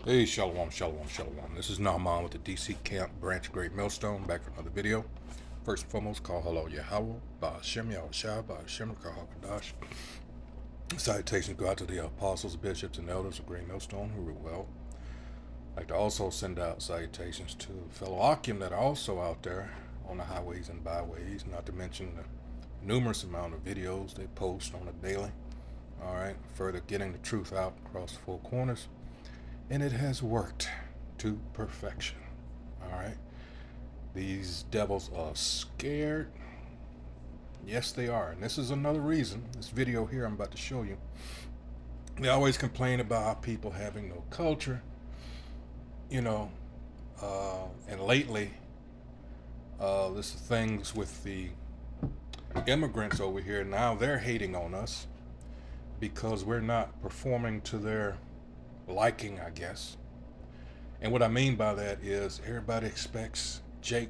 Hey, shalom, shalom, shalom. This is Nahman with the DC Camp Branch Great Millstone, back for another video. First and foremost, call hello Yahweh, Ba'ashem Yahushua, Ba'ashem Kahakadash. Salutations go out to the apostles, bishops, and elders of Great Millstone who were well. I'd like to also send out salutations to fellow Akim that are also out there on the highways and byways, not to mention the numerous amount of videos they post on a daily. Alright, further getting the truth out across the four corners. And it has worked to perfection. Alright. These devils are scared. Yes, they are. And this is another reason. This video here I'm about to show you. They always complain about how people having no culture. You know, and lately, this is things with the immigrants over here. Now they're hating on us because we're not performing to their liking, I guess. And what I mean by that is everybody expects Jake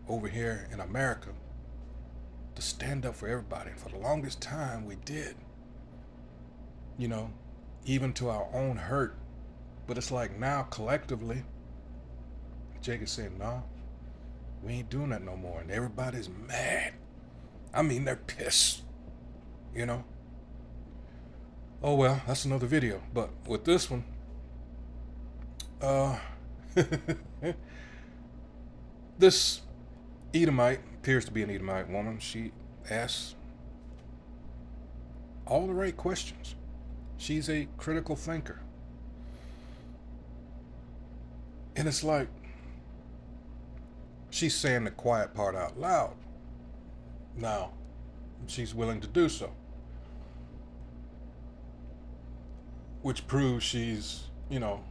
over here in America to stand up for everybody. And for the longest time we did. You know, even to our own hurt. But it's like now collectively, Jake is saying, nah, we ain't doing that no more. And everybody's mad. I mean, they're pissed. You know? Oh well, that's another video. But with this one, this Edomite appears to be an Edomite woman. She asks all the right questions. She's a critical thinker. And it's like she's saying the quiet part out loud. Now, she's willing to do so. Which proves she's, you know,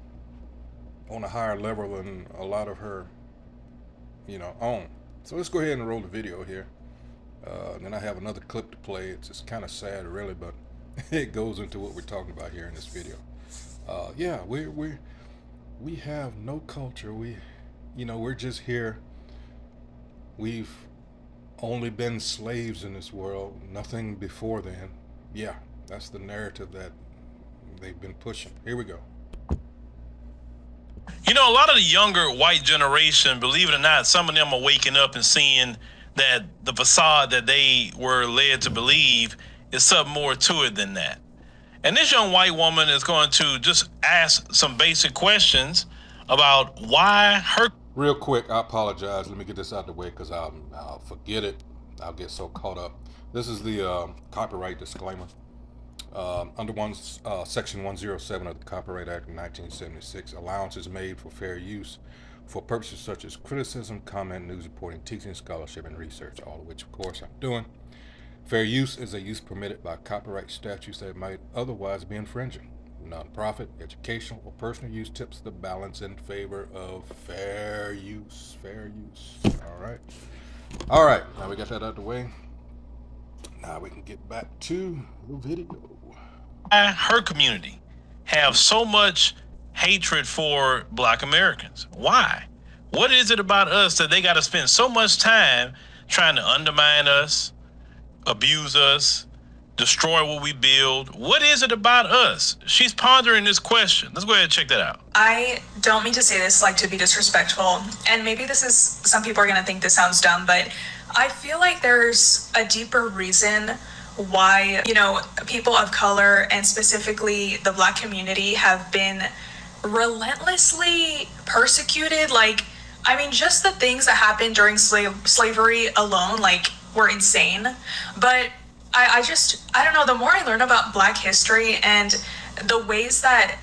on a higher level than a lot of her, you know, own. So let's go ahead and roll the video here. And then I have another clip to play. It's kind of sad, really, but it goes into what we're talking about here in this video. Yeah, we have no culture. We're just here. We've only been slaves in this world, nothing before then. Yeah, that's the narrative that they've been pushing. Here we go. You know, a lot of the younger white generation, believe it or not, some of them are waking up and seeing that the facade that they were led to believe is something more to it than that. And this young white woman is going to just ask some basic questions about why her... Real quick, I apologize. Let me get this out of the way because I'll forget it. I'll get so caught up. This is the copyright disclaimer. Under Section 107 of the Copyright Act of 1976, allowance is made for fair use for purposes such as criticism, comment, news reporting, teaching, scholarship, and research, all of which, of course, I'm doing. Fair use is a use permitted by copyright statutes that might otherwise be infringing. Non-profit, educational, or personal use tips the balance in favor of fair use. Fair use. All right. Now we got that out of the way. Now we can get back to the video. Her community have so much hatred for Black Americans. Why? What is it about us that they got to spend so much time trying to undermine us, abuse us, destroy what we build? What is it about us? She's pondering this question. Let's go ahead and check that out. I don't mean to say this like to be disrespectful, and maybe this is, some people are going to think this sounds dumb, but I feel like there's a deeper reason why, people of color and specifically the Black community have been relentlessly persecuted. Just the things that happened during slavery alone, were insane. But I don't know, the more I learn about Black history and the ways that,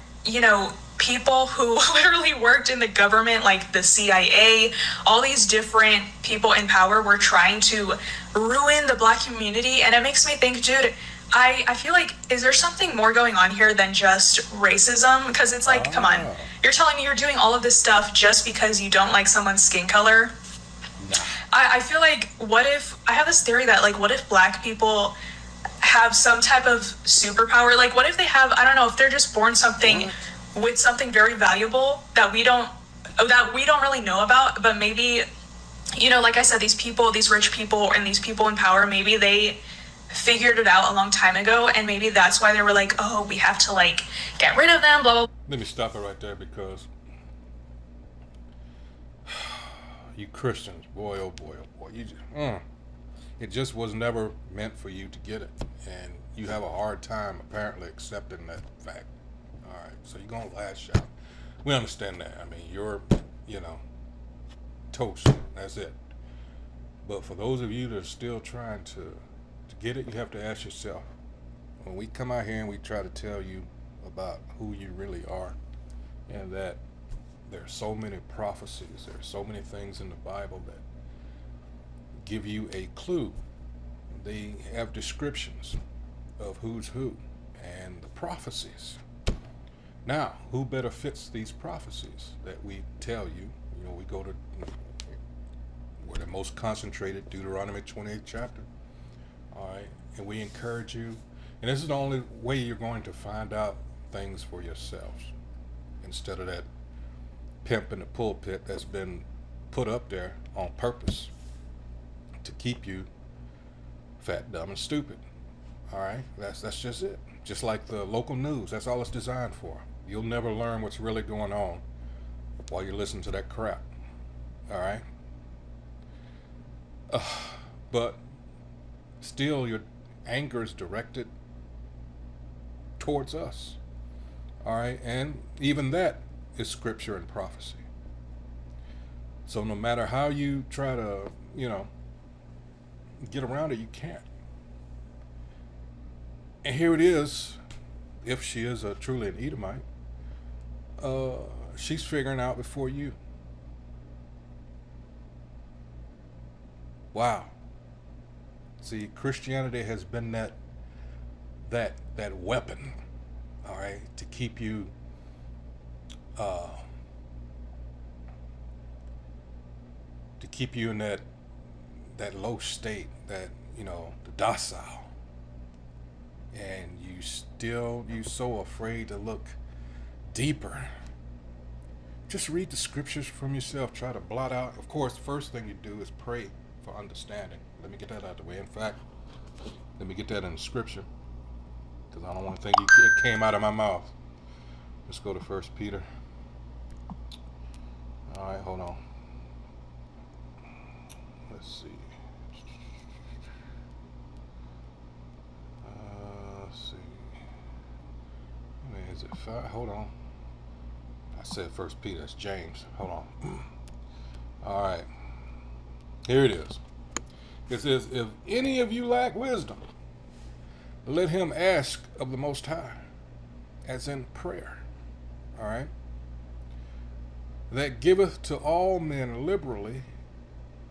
people who literally worked in the government, like the CIA, all these different people in power were trying to ruin the Black community. And it makes me think, dude, I feel like, is there something more going on here than just racism? Because it's like, come on, you're telling me you're doing all of this stuff just because you don't like someone's skin color? I feel like, I have this theory that, what if Black people have some type of superpower? What if they have, I don't know, if they're just born with something very valuable that we don't really know about, but maybe, like I said, these rich people and these people in power, maybe they figured it out a long time ago, and maybe that's why they were like, oh, we have to like get rid of them, blah blah. Let me stop it right there, because you Christians, boy, oh boy, oh boy, it just was never meant for you to get it, and you have a hard time apparently accepting that fact. All right, so you're gonna lash out. We understand that. I mean, you're, toast. That's it. But for those of you that are still trying to get it, you have to ask yourself. When we come out here and we try to tell you about who you really are, and that there are so many prophecies, there are so many things in the Bible that give you a clue. They have descriptions of who's who and the prophecies. Now, who better fits these prophecies that we tell you? We go to where the most concentrated, Deuteronomy 28th chapter. All right, and we encourage you, and this is the only way you're going to find out things for yourselves, instead of that pimp in the pulpit that's been put up there on purpose to keep you fat, dumb, and stupid. All right, that's just it. Just like the local news, that's all it's designed for. You'll never learn what's really going on while you listen to that crap. All right, but still, your anger is directed towards us. All right, and even that is scripture and prophecy. So no matter how you try to, get around it, you can't. And here it is, if she is truly an Edomite, she's figuring out before you. Wow. See, Christianity has been that weapon, all right, to keep you in that low state, that the docile, and you so afraid to look deeper. Just read the scriptures from yourself. Try to blot out. Of course, the first thing you do is pray for understanding. Let me get that out of the way. In fact, let me get that in the scripture, because I don't want to think it came out of my mouth. Let's go to 1 Peter. All right, hold on. Let's see. Let's see. Is it 5? Hold on. I said 1 Peter. That's James. Hold on. All right. Here it is. It says, if any of you lack wisdom, let him ask of the Most High, as in prayer. All right. That giveth to all men liberally,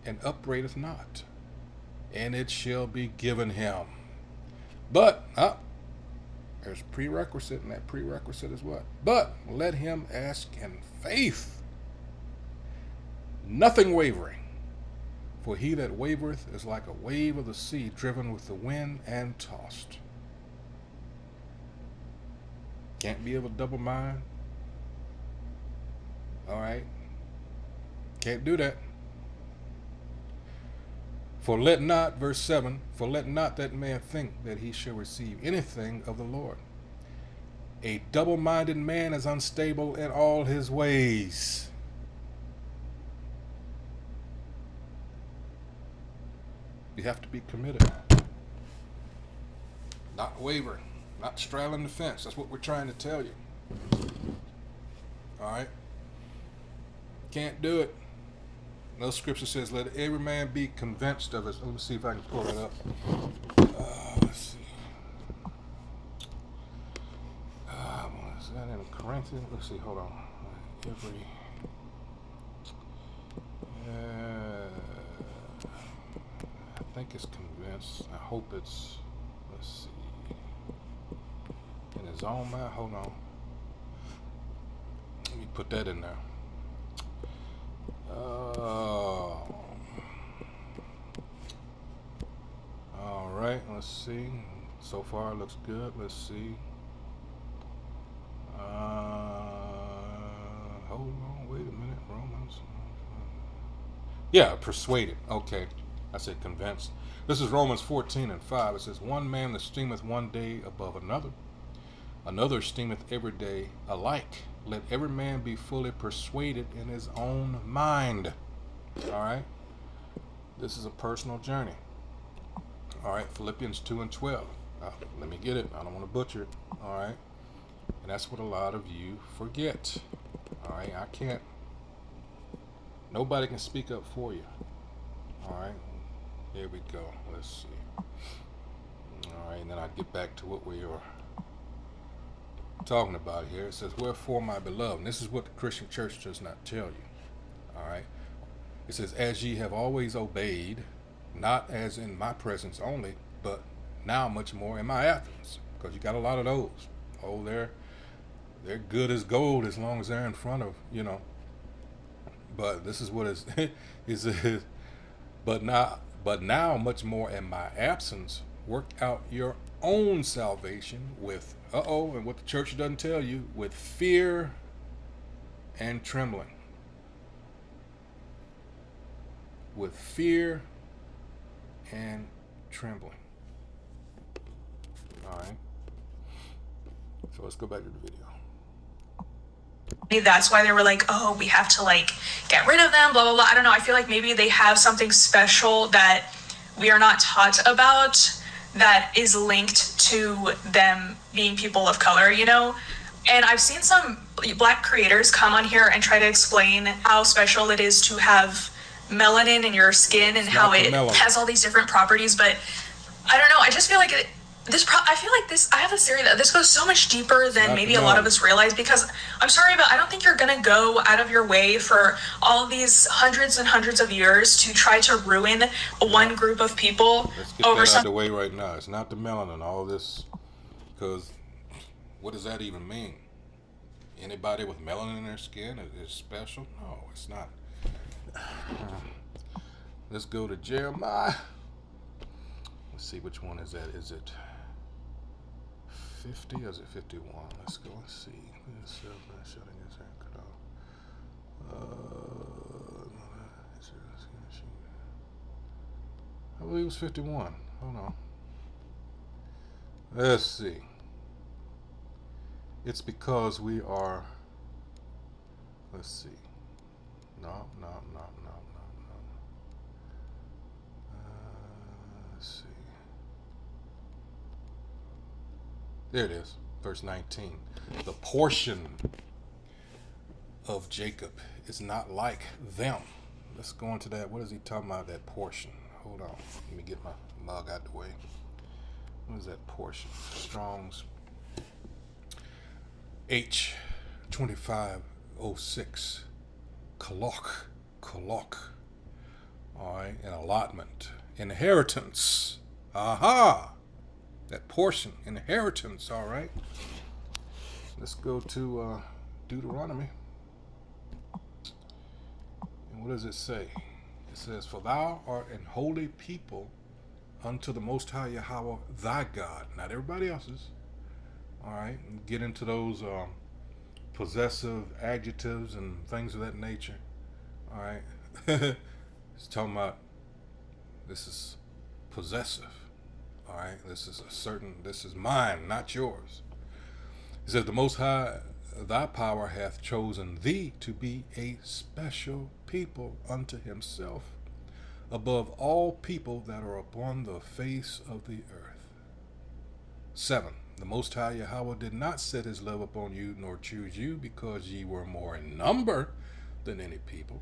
and upbraideth not, and it shall be given him. But, there's a prerequisite, and that prerequisite is what? But let him ask in faith, nothing wavering. For he that wavereth is like a wave of the sea, driven with the wind and tossed. Can't be of a double mind. All right. Can't do that. For let not, verse 7, for let not that man think that he shall receive anything of the Lord. A double-minded man is unstable in all his ways. You have to be committed. Not wavering, not straddling the fence. That's what we're trying to tell you. All right? Can't do it. Another scripture says, let every man be convinced of his. Let me see if I can pull that up. Let's see. Is that in Corinthians? Let's see, hold on. I think it's convinced. I hope it's, let's see. In his own mind, hold on. Let me put that in there. All right, let's see. So far it looks good. Let's see. Hold on, wait a minute. Romans. Yeah, persuaded. Okay. I said convinced. This is Romans 14:5. It says, one man esteemeth one day above another, another esteemeth every day alike. Let every man be fully persuaded in his own mind. All right? This is a personal journey. All right, Philippians 2:12. Let me get it. I don't want to butcher it. All right? And that's what a lot of you forget. All right? I can't. Nobody can speak up for you. All right? Here we go. Let's see. All right, and then I get back to what we are talking about here. It says, wherefore, my beloved, and this is what the Christian church does not tell you. All right? It says, as ye have always obeyed, not as in my presence only, but now much more in my absence. Because you got a lot of those. Oh, they're good as gold as long as they're in front of, you know. But this is what it says, but now much more in my absence, work out your own salvation with, and what the church doesn't tell you, with fear and trembling. With fear and trembling. All right. So let's go back to the video. That's why they were like, oh, we have to like get rid of them, blah, blah, blah. I don't know. I feel like maybe they have something special that we are not taught about that is linked to them being people of color, you know? And I've seen some Black creators come on here and try to explain how special it is to have melanin in your skin and how it has all these different properties. But I don't know. I just feel like I have a theory that this goes so much deeper than maybe a lot of us realize, because I'm sorry, but I don't think you're going to go out of your way for all these hundreds and hundreds of years to try to ruin one group of people. Let's get that out of the way right now. It's not the melanin, all this, because what does that even mean? Anybody with melanin in their skin is special? No, it's not. Let's go to Jeremiah. Let's see, which one is that? Is it 50 or is it 51? Let's go and see. I believe it was 51. Hold on. Let's see. It's because we are. Let's see. No. Let's see. There it is, verse 19. The portion of Jacob is not like them. Let's go into that. What is he talking about, that portion? Hold on. Let me get my mug out the way. What is that portion? Strong's H2506. Kolok. All right, an allotment. Inheritance. Aha! That portion, inheritance, all right. Let's go to Deuteronomy. And what does it say? It says, for thou art an holy people unto the Most High Yahweh thy God. Not everybody else's. All right, and get into those possessive adjectives and things of that nature. All right. It's talking about this is possessive. All right, this is mine, not yours. It says, the Most High, thy power hath chosen thee to be a special people unto himself, above all people that are upon the face of the earth. 7. The Most High Yahweh did not set his love upon you, nor choose you, because ye were more in number than any people,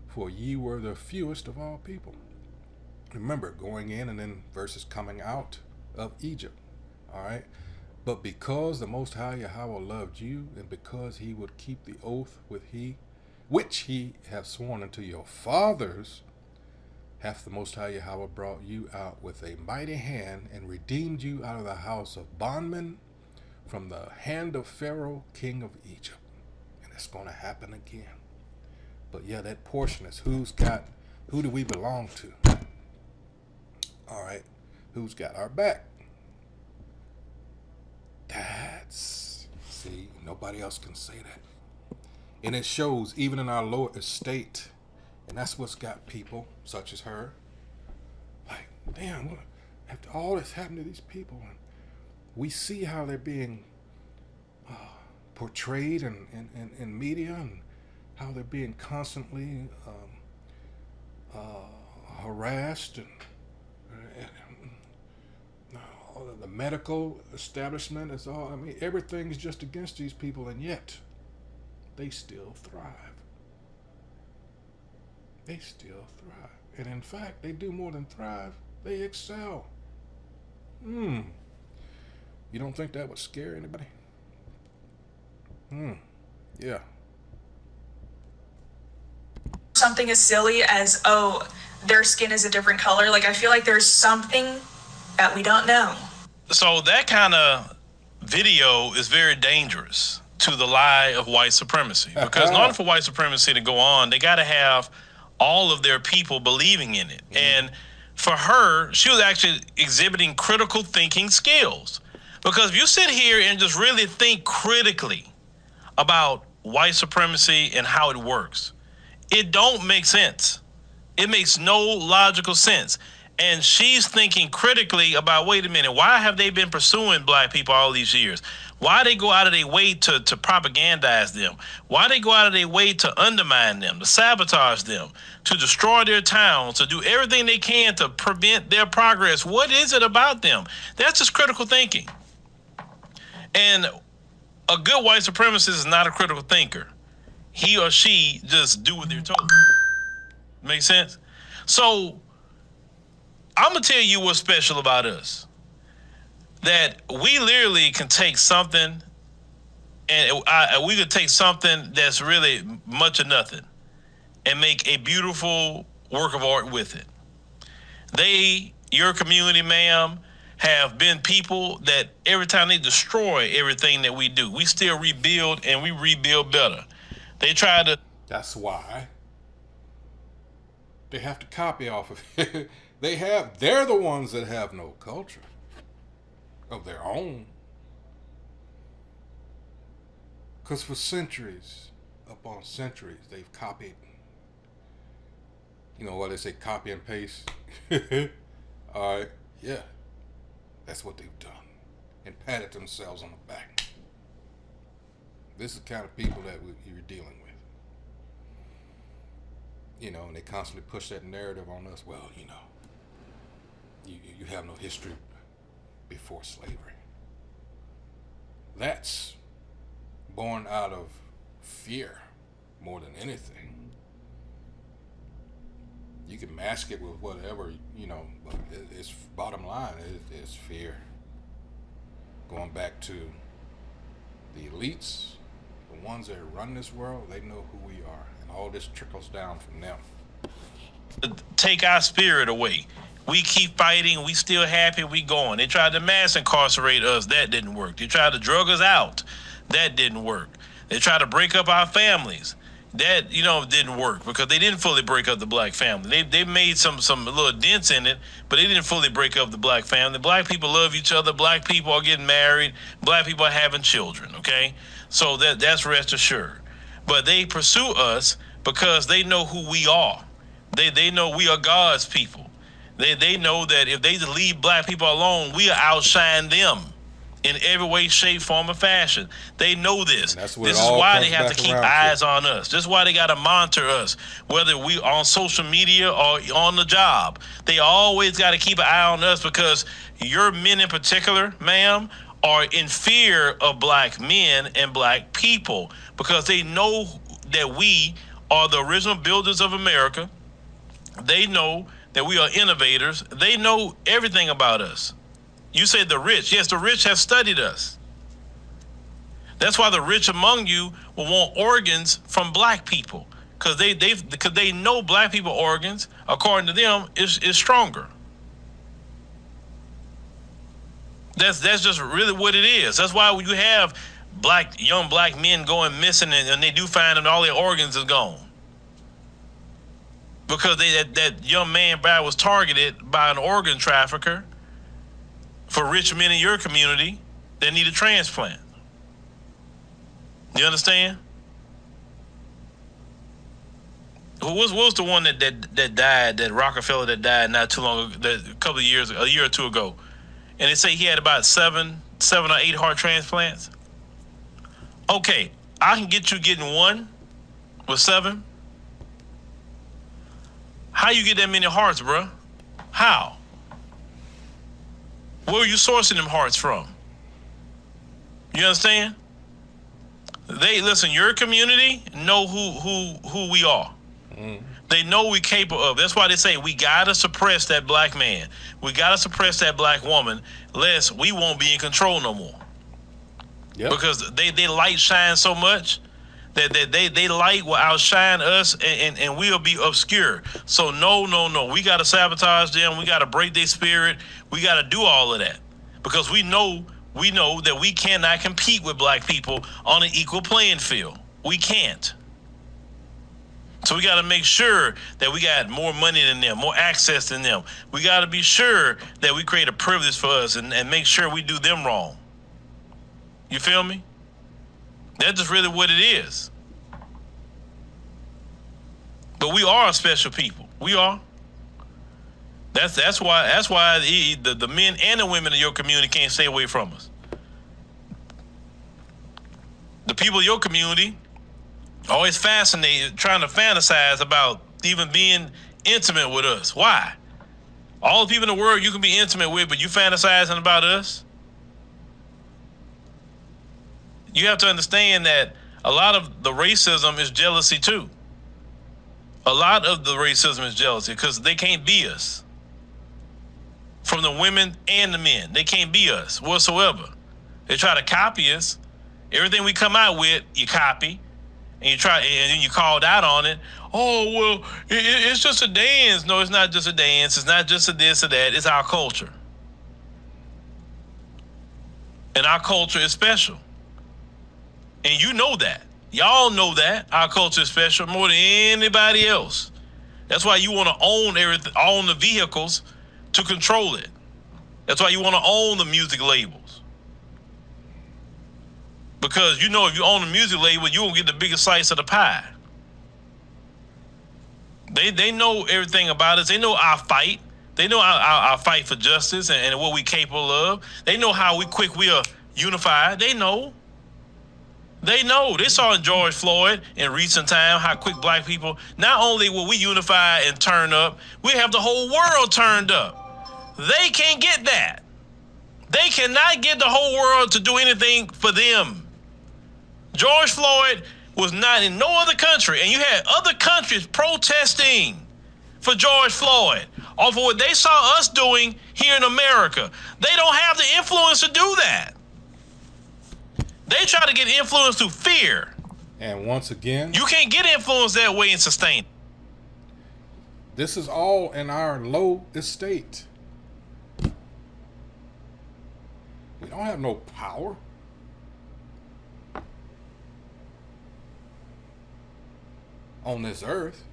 for ye were the fewest of all people. Remember, going in and then verses coming out of Egypt. All right. But because the Most High Yahweh loved you, and because he would keep the oath which he hath sworn unto your fathers, hath the Most High Yahweh brought you out with a mighty hand, and redeemed you out of the house of bondmen, from the hand of Pharaoh, king of Egypt. And it's going to happen again. But yeah, that portion is who do we belong to? All right, who's got our back? See, nobody else can say that. And it shows even in our lower estate, and that's what's got people such as her, damn, what, after all that's happened to these people, and we see how they're being portrayed in media, and how they're being constantly harassed, and the medical establishment is all, I mean, everything's just against these people, and yet they still thrive. They still thrive. And in fact, they do more than thrive, they excel. You don't think that would scare anybody? Yeah. Something as silly as, oh, their skin is a different color. Like, I feel like there's something that we don't know. So that kind of video is very dangerous to the lie of white supremacy, because in order for white supremacy to go on, they got to have all of their people believing in it. And for her, she was actually exhibiting critical thinking skills, because if you sit here and just really think critically about white supremacy and how it works, it don't make sense. It makes no logical sense. And she's thinking critically about, wait a minute, why have they been pursuing black people all these years? Why they go out of their way to propagandize them? Why they go out of their way to undermine them, to sabotage them, to destroy their towns, to do everything they can to prevent their progress? What is it about them? That's just critical thinking. And a good white supremacist is not a critical thinker. He or she just do what they're told. Make sense? So I'm going to tell you what's special about us. That we literally can take something, and we could take something that's really much of nothing and make a beautiful work of art with it. Your community, ma'am, have been people that every time they destroy everything that we do, we still rebuild, and we rebuild better. They try to... That's why they have to copy off of it. They're the ones that have no culture of their own. Because for centuries upon centuries, they've copied. You know what they say, copy and paste? All right, yeah. That's what they've done. And patted themselves on the back. This is the kind of people that you're dealing with. You know, and they constantly push that narrative on us. Well, you know, you have no history before slavery. That's born out of fear more than anything. You can mask it with whatever, you know, but it's bottom line, it's fear. Going back to the elites, the ones that run this world, they know who we are, and all this trickles down from them. Take our spirit away. We keep fighting, we still happy, we going. They tried to mass incarcerate us, that didn't work. They tried to drug us out, that didn't work. They tried to break up our families. That, you know, didn't work, because they didn't fully break up the black family. They made some little dents in it, but they didn't fully break up the black family. Black people love each other. Black people are getting married. Black people are having children, okay? So that's rest assured. But they pursue us because they know who we are. They know we are God's people. They know that if they leave black people alone, we'll outshine them in every way, shape, form, or fashion. They know this. This is why they have to keep eyes on us. This is why they got to monitor us, whether we on social media or on the job. They always got to keep an eye on us, because your men in particular, ma'am, are in fear of black men and black people, because they know that we are the original builders of America. They know that we are innovators. They know everything about us. You say the rich. Yes, the rich have studied us. That's why the rich among you will want organs from black people, because they know black people organs, according to them, is stronger. That's just really what it is. That's why when you have young black men going missing, and they do find that all their organs is gone, because that young man was targeted by an organ trafficker for rich men in your community that need a transplant. You understand? what was the one that died, that Rockefeller that died not too long ago, that a year or two ago, and they say he had about seven or eight heart transplants. Okay, I can get you getting one with 7. How you get that many hearts, bro? How? Where are you sourcing them hearts from? You understand? They listen. Your community know who we are. They know we're capable of. That's why they say we gotta suppress that black man. We gotta suppress that black woman, lest we won't be in control no more. Yep. Because they light shine so much that they light will outshine us, and we'll be obscure. So no. We gotta sabotage them. We gotta break their spirit. We gotta do all of that because we know that we cannot compete with black people on an equal playing field. We can't. So we got to make sure that we got more money than them, more access than them. We got to be sure that we create a privilege for us and make sure we do them wrong. You feel me? That's just really what it is. But we are a special people. We are. That's why the men and the women in your community can't stay away from us. The people of your community always fascinated, trying to fantasize about even being intimate with us. Why? All the people in the world you can be intimate with, but you fantasizing about us? You have to understand that a lot of the racism is jealousy too. A lot of the racism is jealousy because they can't be us. From the women and the men, they can't be us whatsoever. They try to copy us. Everything we come out with, you copy. And you try, and then you called out on it. Oh, well, it's just a dance. No, it's not just a dance. It's not just a this or that. It's our culture. And our culture is special. And you know that. Y'all know that. Our culture is special more than anybody else. That's why you want to own everything, own the vehicles to control it. That's why you want to own the music labels. Because you know if you own a music label, you won't get the biggest slice of the pie. They know everything about us. They know our fight. They know our fight for justice and what we're capable of. They know how quick we are unified. They know. They know. They saw in George Floyd in recent time how quick black people, not only will we unify and turn up, we have the whole world turned up. They can't get that. They cannot get the whole world to do anything for them. George Floyd was not in no other country, and you had other countries protesting for George Floyd off of what they saw us doing here in America. They don't have the influence to do that. They try to get influence through fear. And once again, you can't get influence that way and sustain. This is all in our low estate. We don't have no power. On this earth.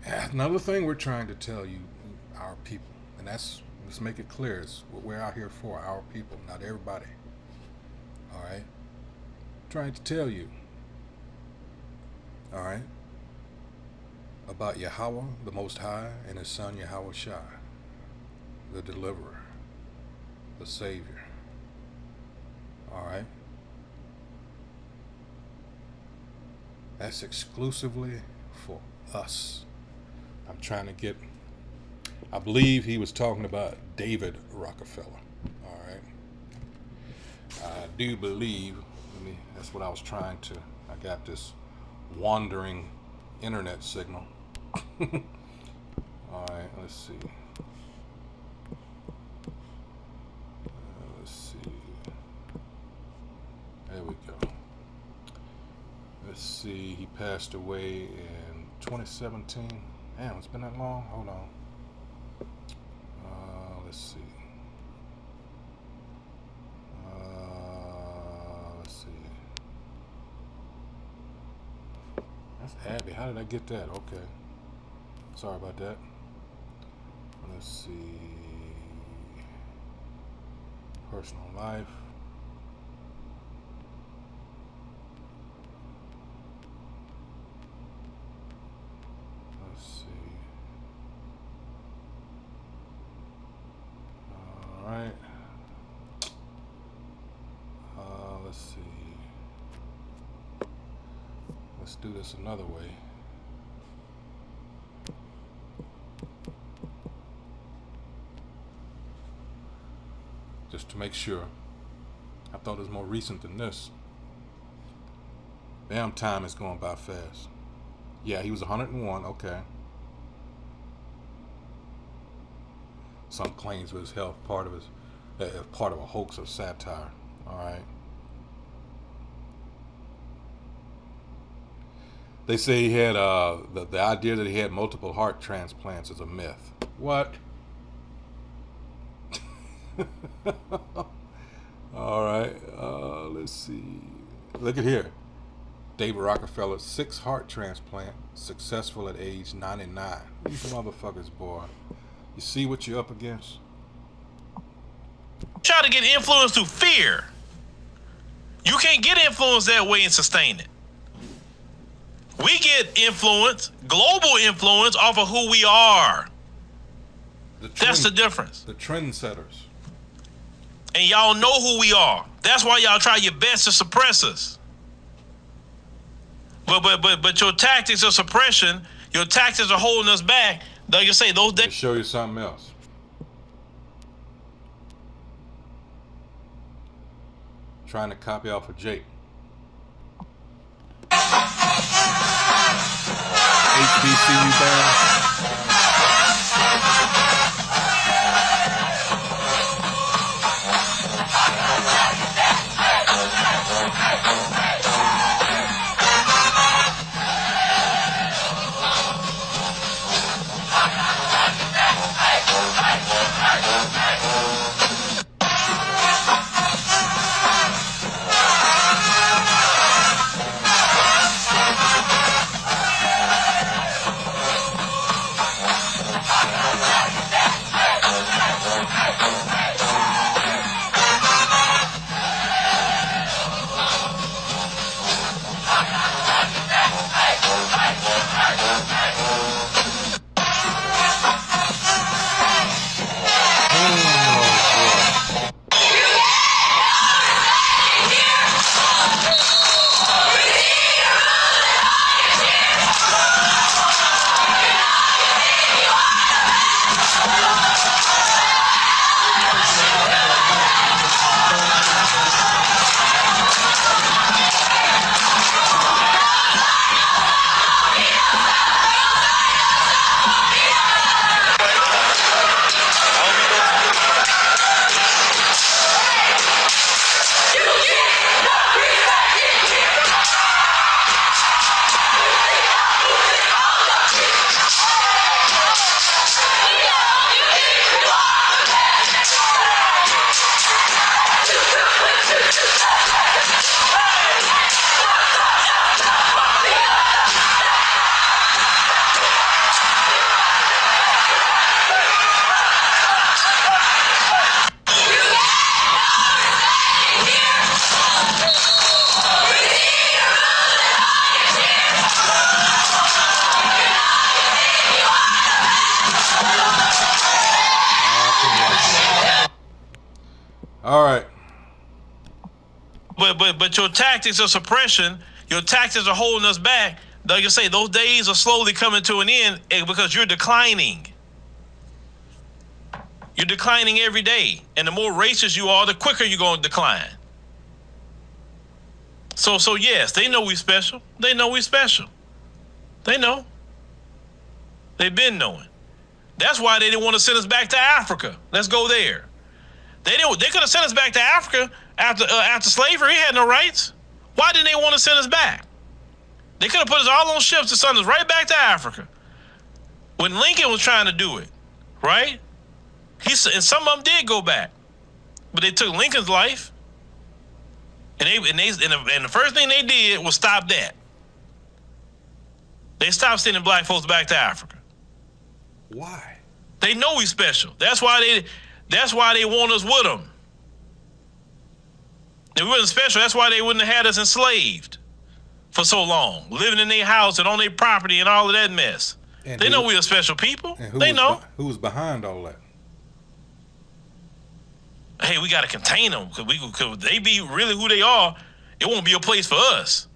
Another thing we're trying to tell you, our people, and let's make it clear, is what we're out here for, our people, not everybody. All right? Trying to tell you, all right, about Yahweh, the Most High, and His Son, Yahweh Shai, the Deliverer, the Savior. All right? That's exclusively for us. I'm trying to get, I believe he was talking about David Rockefeller. All right. I do believe, that's what I was trying to, I got this wandering internet signal. All right, let's see. Let's see. There we go. Let's see, he passed away in 2017. Damn, it's been that long? Hold on. Let's see. Let's see. That's Abby. How did I get that? Okay. Sorry about that. Let's see. Personal life. let's do this another way. Just to make sure. I thought it was more recent than this. Damn, time is going by fast. Yeah, he was 101, okay. Some claims with his health, part of a hoax or satire. Alright. They say he had the idea that he had multiple heart transplants is a myth. What? All right. Let's see. Look at here. David Rockefeller, 6 heart transplant, successful at age 99. These motherfuckers, boy. You see what you're up against? Try to get influence through fear. You can't get influence that way and sustain it. We get influence, global influence, off of who we are. That's the difference. The trendsetters. And y'all know who we are. That's why y'all try your best to suppress us. But your tactics of suppression, your tactics are holding us back. Like you say, those days. Show you something else. Trying to copy off of Jake. HBCU band. All right. But your tactics of suppression, your tactics are holding us back. Like I say, those days are slowly coming to an end because you're declining. You're declining every day. And the more racist you are, the quicker you're going to decline. So yes, they know we special. They know we special. They know. They've been knowing. That's why they didn't want to send us back to Africa. Let's go there. They could have sent us back to Africa after slavery. We had no rights. Why didn't they want to send us back? They could have put us all on ships to send us right back to Africa. When Lincoln was trying to do it, right? And some of them did go back, but they took Lincoln's life, and the first thing they did was stop that. They stopped sending black folks back to Africa. Why? They know we special. That's why they want us with them. If we wasn't special, that's why they wouldn't have had us enslaved for so long, living in their house and on their property and all of that mess. And they know we are special people. They know. Who was behind all that? Hey, we got to contain them because they be really who they are. It won't be a place for us.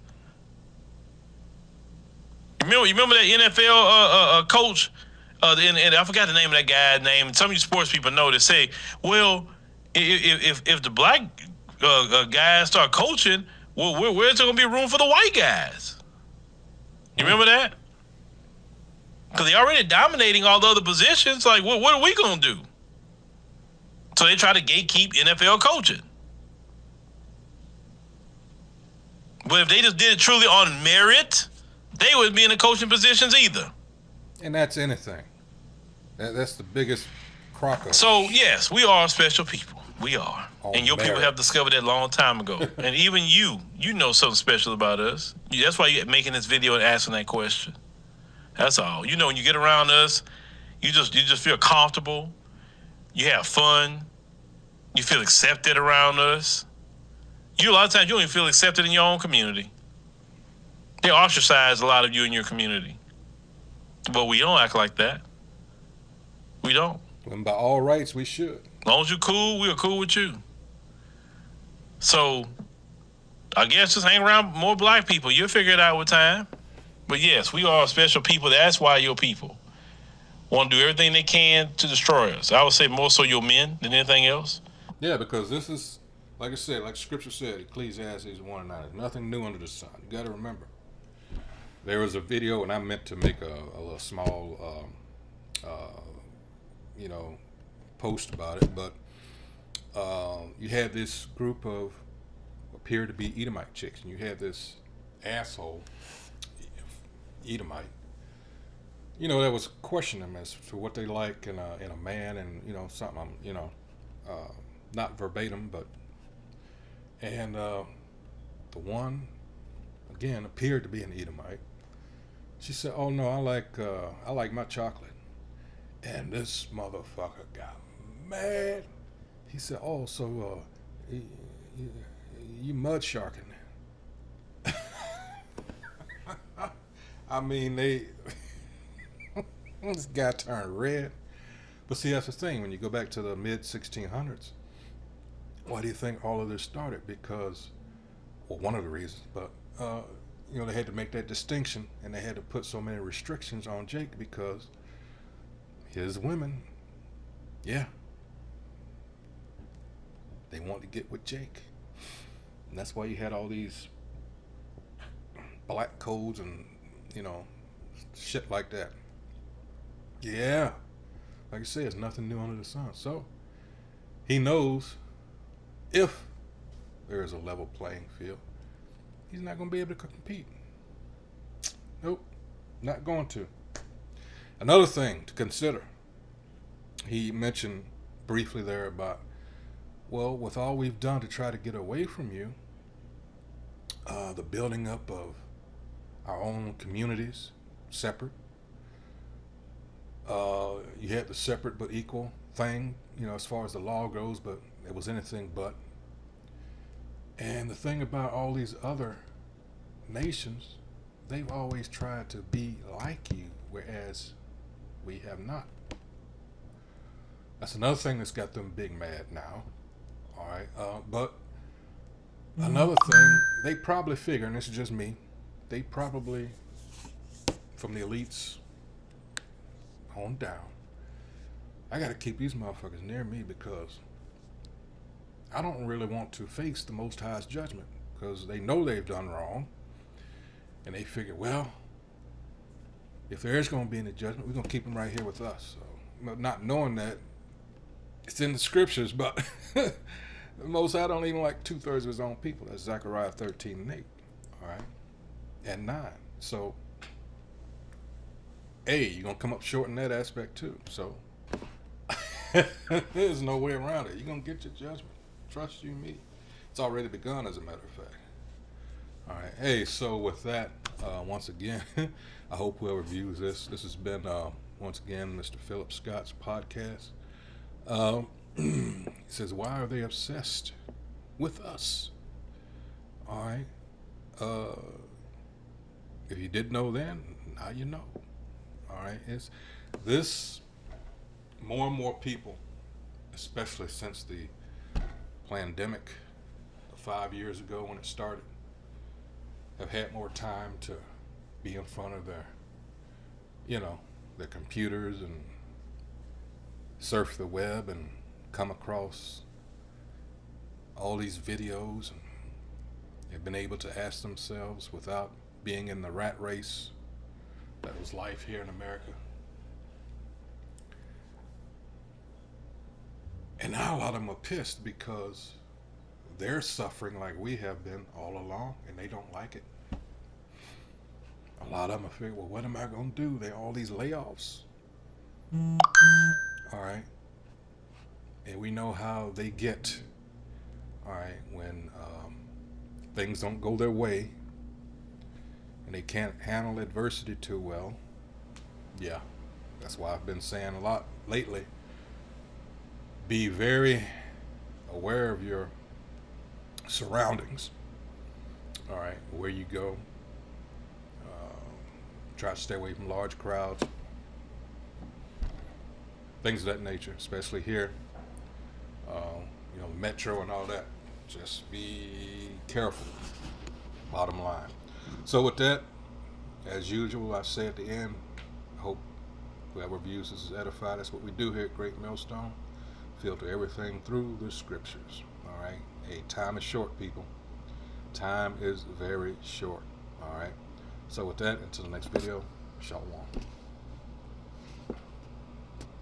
You remember that NFL coach? And I forgot the name of that guy's name. Some of you sports people know. They say, well, if the black guys start coaching, well, where's there gonna be room for the white guys? You remember that? Because they're already dominating all the other positions. Like, what are we gonna do? So they try to gatekeep NFL coaching. But if they just did it truly on merit, they wouldn't be in the coaching positions either. And that's anything. That's the biggest crock of. So, yes, we are special people. We are. On and your merit. people have discovered that a long time ago. And even you know something special about us. That's why you're making this video and asking that question. That's all. You know, when you get around us, you just feel comfortable. You have fun. You feel accepted around us. A lot of times you don't even feel accepted in your own community. They ostracize a lot of you in your community. But we don't act like that. We don't. And by all rights, we should. As long as you're cool, we're cool with you. So, I guess just hang around more black people. You'll figure it out with time. But yes, we are special people. That's why your people want to do everything they can to destroy us. I would say more so your men than anything else. Yeah, because this is, like I said, like Scripture said, Ecclesiastes 1:9, there's nothing new under the sun. You got to remember. There was a video, and I meant to make a little small, post about it, but you had this group of appeared to be Edomite chicks, and you had this asshole Edomite, that was questioning them as to what they like in a man, and something, not verbatim, but and the one again appeared to be an Edomite. She said, "Oh no, I like my chocolate." And this motherfucker got mad. He said, "Oh, so you mud sharking?" I mean, this guy turned red. But see, that's the thing. When you go back to the mid 1600s, why do you think all of this started? Because, well, one of the reasons, but they had to make that distinction, and they had to put so many restrictions on Jake because his women, yeah, they wanted to get with Jake. And that's why you had all these black codes and, shit like that. Yeah. Like I said, there's nothing new under the sun. So he knows if there is a level playing field, he's not going to be able to compete. Nope, not going to. Another thing to consider, he mentioned briefly there about, well, with all we've done to try to get away from you, the building up of our own communities, separate. You had the separate but equal thing, as far as the law goes, but it was anything but. And the thing about all these other nations, they've always tried to be like you, whereas we have not. That's another thing that's got them big mad now. All right, but another thing, they probably figure, and this is just me, they probably, from the elites on down, I got to keep these motherfuckers near me because I don't really want to face the Most High's judgment, because they know they've done wrong, and they figure, well, if there is going to be any judgment, we're going to keep them right here with us. So, not knowing that it's in the scriptures, but the Most High don't even like 2/3 of his own people. That's Zechariah 13:8, all right, and 9. So, you're going to come up short in that aspect too. So, there's no way around it. You're going to get your judgment. Trust you me. It's already begun, as a matter of fact. All right. Hey, so with that, once again, I hope whoever views this has been, once again, Mr. Philip Scott's podcast. He says, why are they obsessed with us? All right. If you didn't know then, now you know. All right. It's this, more and more people, especially since the pandemic 5 years ago when it started, have had more time to be in front of their you know, their computers and surf the web and come across all these videos, and they've been able to ask themselves, without being in the rat race that was life here in America. And now a lot of them are pissed because they're suffering like we have been all along, and they don't like it. A lot of them are figuring, well, what am I going to do? There are all these layoffs. All right. And we know how they get, all right, when things don't go their way and they can't handle adversity too well. Yeah, that's why I've been saying a lot lately. Be very aware of your surroundings. All right, where you go. Try to stay away from large crowds. Things of that nature, especially here. You know, metro and all that. Just be careful. Bottom line. So with that, as usual, I say at the end, I hope whoever views this is edified. That's what we do here at Great Millstone. Filter everything through the scriptures. All right. Hey, time is short, people. Time is very short. All right. So with that, until the next video, shalom.